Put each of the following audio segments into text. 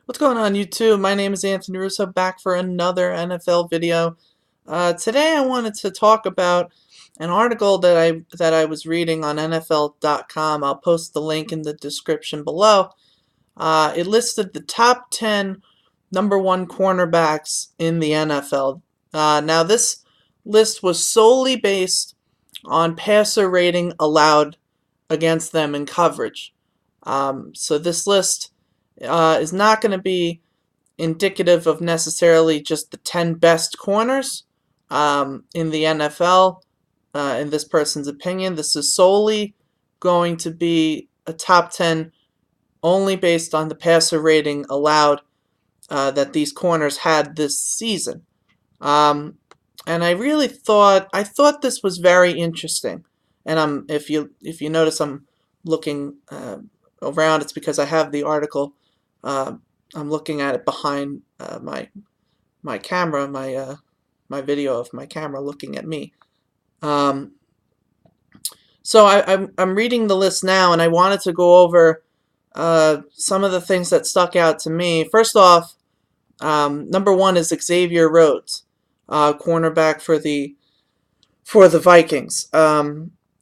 What's going on, YouTube? My name is Anthony Russo, back for another NFL video. Today I wanted to talk about an article that I was reading on NFL.com. I'll post the link in the description below. It listed the top 10 number one cornerbacks in the NFL. Now this list was solely based on passer rating allowed against them in coverage. So this list is not going to be indicative of necessarily just the 10 best corners in the NFL, in this person's opinion. This is solely going to be a top 10 only based on the passer rating allowed that these corners had this season. And I thought this was very interesting. And if you notice, I'm looking around. It's because I have the article. I'm looking at it behind my camera, my video of my camera looking at me. So I'm reading the list now, and I wanted to go over some of the things that stuck out to me. First off, number one is Xavier Rhodes, cornerback for the Vikings.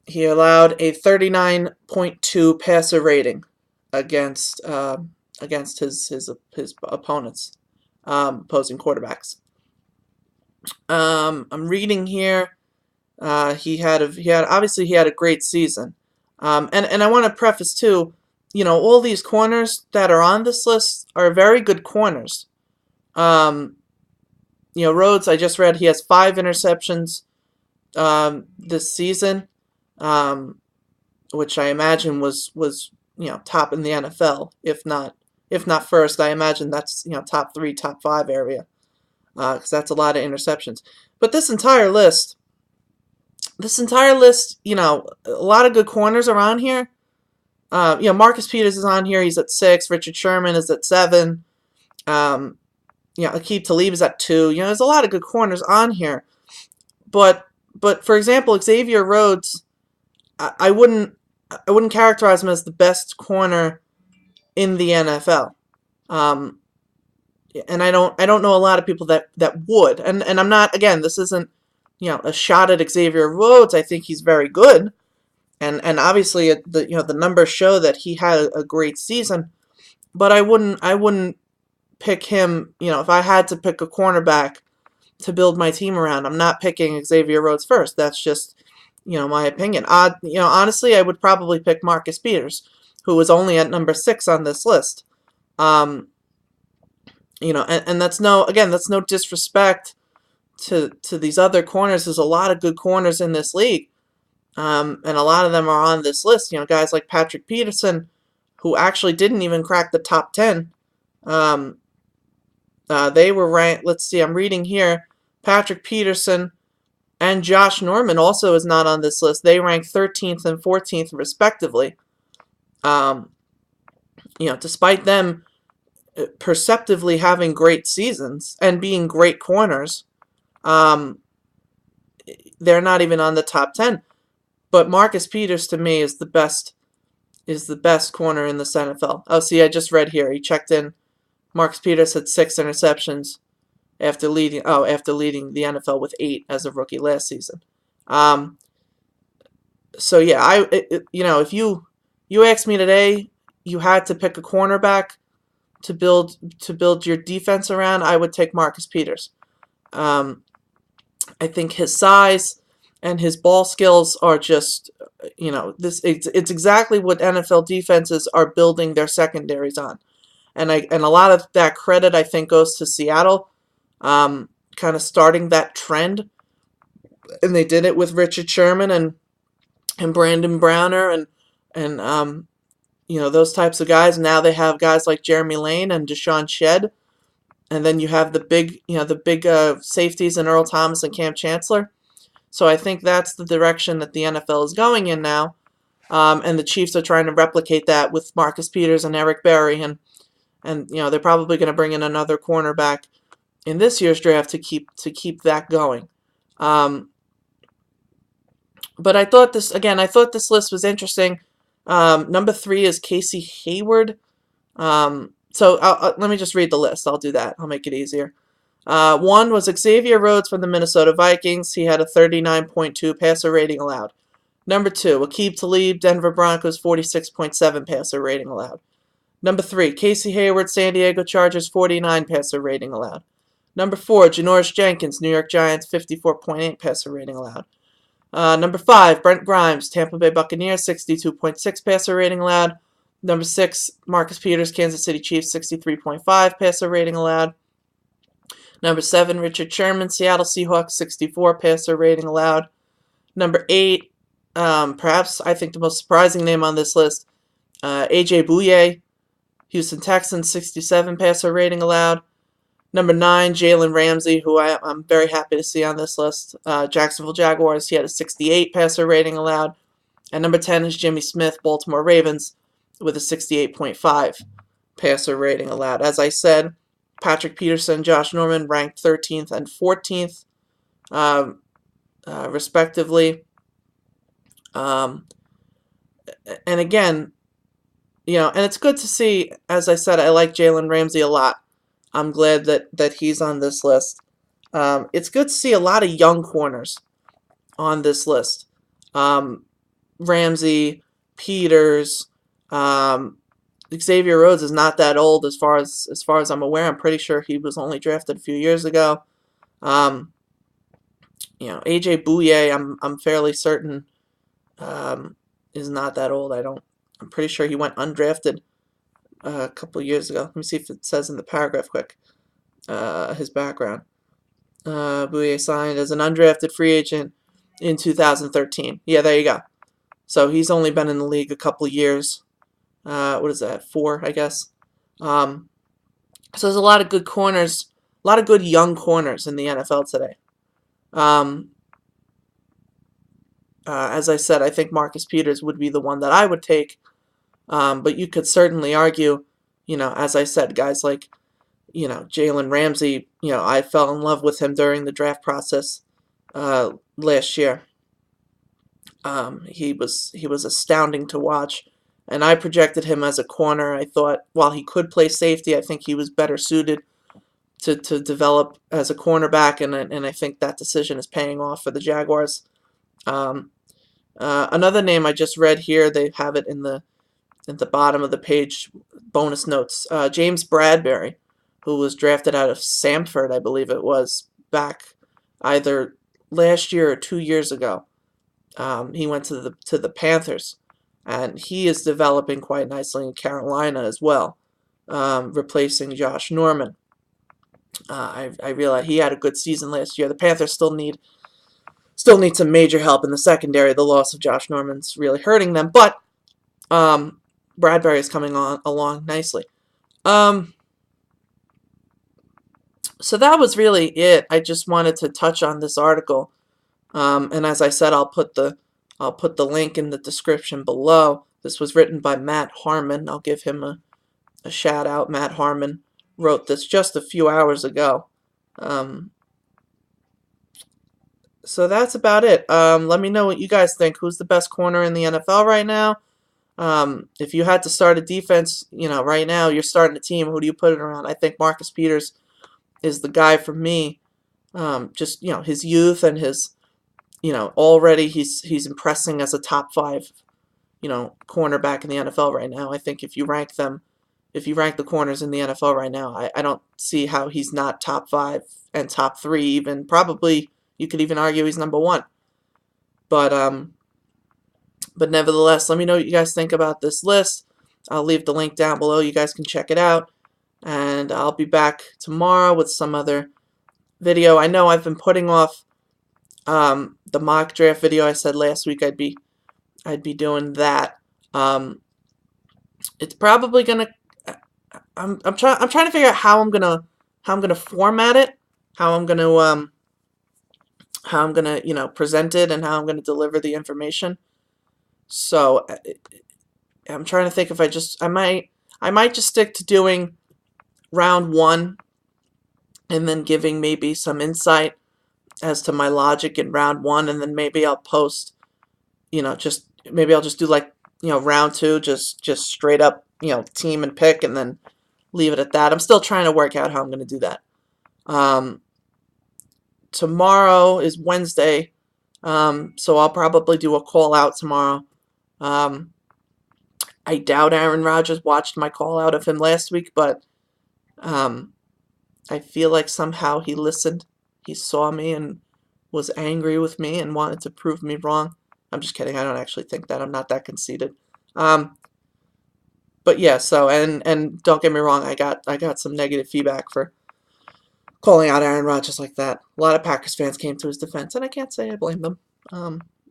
He allowed a 39.2 passer rating against his opponents, opposing quarterbacks. I'm reading here. He had a great season. And I want to preface too, all these corners that are on this list are very good corners. Rhodes, I just read he has 5 interceptions this season, which I imagine was top in the NFL, if not first. I imagine that's top 3, top 5 area, because that's a lot of interceptions. But this entire list, a lot of good corners are on here. Marcus Peters is on here. He's at 6. Richard Sherman is at 7. Aqib Talib is at 2. There's a lot of good corners on here. But for example, Xavier Rhodes, I wouldn't characterize him as the best corner in the NFL. And I don't know a lot of people that would. And I'm not, again, this isn't a shot at Xavier Rhodes. I think he's very good. And obviously the numbers show that he had a great season. But I wouldn't pick him, if I had to pick a cornerback to build my team around, I'm not picking Xavier Rhodes first. That's just my opinion. Honestly, I would probably pick Marcus Peters, who was only at number 6 on this list. And that's no disrespect to these other corners. There's a lot of good corners in this league, and a lot of them are on this list. Guys like Patrick Peterson, who actually didn't even crack the top 10. They were ranked. Let's see. I'm reading here. Patrick Peterson and Josh Norman also is not on this list. They rank 13th and 14th respectively. Despite them perceptively having great seasons and being great corners, they're not even on the top 10. But Marcus Peters, to me, is the best corner in this NFL. Oh, see, I just read here. He checked in. Marcus Peters had 6 interceptions after leading the NFL with 8 as a rookie last season. So yeah, if you asked me today, you had to pick a cornerback to build your defense around, I would take Marcus Peters. I think his size and his ball skills are just, it's exactly what NFL defenses are building their secondaries on. And a lot of that credit, I think, goes to Seattle, kind of starting that trend. And they did it with Richard Sherman and Brandon Browner and those types of guys. Now they have guys like Jeremy Lane and Deshaun Shedd, and then you have the big safeties in Earl Thomas and Cam Chancellor. So I think that's the direction that the NFL is going in now, and the Chiefs are trying to replicate that with Marcus Peters and Eric Berry, and they're probably going to bring in another cornerback in this year's draft to keep that going. But I thought this list was interesting. Number 3 is Casey Hayward. So let me just read the list. I'll do that. I'll make it easier. 1 was Xavier Rhodes from the Minnesota Vikings. He had a 39.2 passer rating allowed. Number 2, Aqib Talib, Denver Broncos, 46.7 passer rating allowed. Number 3, Casey Hayward, San Diego Chargers, 49 passer rating allowed. Number 4, Janoris Jenkins, New York Giants, 54.8 passer rating allowed. Number 5, Brent Grimes, Tampa Bay Buccaneers, 62.6 passer rating allowed. Number 6, Marcus Peters, Kansas City Chiefs, 63.5 passer rating allowed. Number 7, Richard Sherman, Seattle Seahawks, 64 passer rating allowed. Number 8, perhaps I think the most surprising name on this list, A.J. Bouye, Houston Texans, 67 passer rating allowed. Number 9, Jalen Ramsey, who I'm very happy to see on this list. Jacksonville Jaguars, he had a 68 passer rating allowed. And number 10 is Jimmy Smith, Baltimore Ravens, with a 68.5 passer rating allowed. As I said, Patrick Peterson, Josh Norman ranked 13th and 14th, respectively. And again, and it's good to see, as I said, I like Jalen Ramsey a lot. I'm glad that he's on this list. It's good to see a lot of young corners on this list. Ramsey, Peters, Xavier Rhodes is not that old as far as I'm aware. I'm pretty sure he was only drafted a few years ago. AJ Bouye, I'm fairly certain is not that old. I'm pretty sure he went undrafted a couple of years ago. Let me see if it says in the paragraph quick. His background. Bouye signed as an undrafted free agent in 2013. Yeah, there you go. So he's only been in the league a couple of years. What is that? 4, I guess. So there's a lot of good corners, a lot of good young corners in the NFL today. As I said, I think Marcus Peters would be the one that I would take. But you could certainly argue, as I said, guys like, Jalen Ramsey, I fell in love with him during the draft process last year. He was astounding to watch, and I projected him as a corner. I thought while he could play safety, I think he was better suited to develop as a cornerback, and I think that decision is paying off for the Jaguars. Another name I just read here, they have it at the bottom of the page, bonus notes. James Bradbury, who was drafted out of Samford, I believe it was, back either last year or 2 years ago. He went to the Panthers, and he is developing quite nicely in Carolina as well, replacing Josh Norman. I realize he had a good season last year. The Panthers still need some major help in the secondary. The loss of Josh Norman's really hurting them, but Bradbury is coming along nicely. So that was really it. I just wanted to touch on this article, and as I said, I'll put the link in the description below. This was written by Matt Harmon. I'll give him a shout out. Matt Harmon wrote this just a few hours ago. So that's about it. Let me know what you guys think. Who's the best corner in the NFL right now? If you had to start a defense, right now you're starting a team, who do you put it around? I think Marcus Peters is the guy for me. Just, his youth and his, already he's impressing as a top 5, cornerback in the NFL right now. I think if you rank the corners in the NFL right now, I don't see how he's not top 5 and top 3 even. Probably you could even argue he's number 1. But nevertheless, let me know what you guys think about this list. I'll leave the link down below. You guys can check it out. And I'll be back tomorrow with some other video. I know I've been putting off the mock draft video. I said last week I'd be doing that. It's probably gonna. I'm trying to figure out how I'm gonna format it, how I'm gonna present it, and how I'm gonna deliver the information. So I'm trying to think if I might just stick to doing round 1 and then giving maybe some insight as to my logic in round 1, and then maybe I'll post, maybe I'll just do like, round 2, just straight up, team and pick, and then leave it at that. I'm still trying to work out how I'm going to do that. Tomorrow is Wednesday, so I'll probably do a call out tomorrow. I doubt Aaron Rodgers watched my call out of him last week, but I feel like somehow he listened. He saw me and was angry with me and wanted to prove me wrong. I'm just kidding. I don't actually think that. I'm not that conceited. But yeah, so and don't get me wrong, I got some negative feedback for calling out Aaron Rodgers like that. A lot of Packers fans came to his defense, and I can't say I blame them.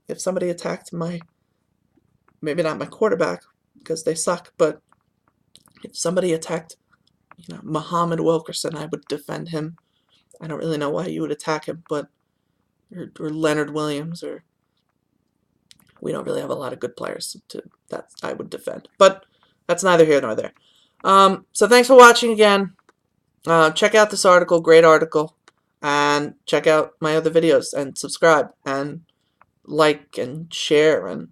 If somebody attacked maybe not my quarterback because they suck, but if somebody attacked, Muhammad Wilkerson, I would defend him. I don't really know why you would attack him, but or Leonard Williams, or we don't really have a lot of good players that I would defend. But that's neither here nor there. So thanks for watching again. Check out this article, great article, and check out my other videos, and subscribe, and like, and share, and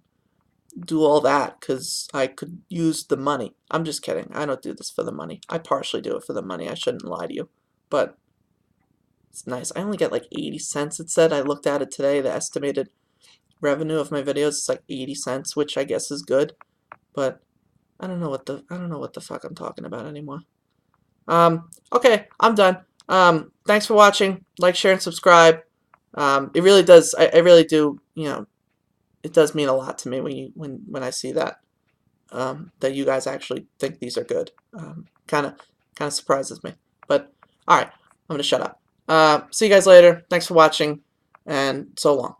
do all that, because I could use the money. I'm just kidding. I don't do this for the money. I partially do it for the money. I shouldn't lie to you. But it's nice. I only get like 80 cents, it said. I looked at it today. The estimated revenue of my videos is like 80 cents, which I guess is good. But I don't know what the fuck I'm talking about anymore. Okay, I'm done. Thanks for watching. Like, share, and subscribe. It really does. I really do. It does mean a lot to me when I see that that you guys actually think these are good. Kind of surprises me. But all right, I'm gonna shut up. See you guys later. Thanks for watching, and so long.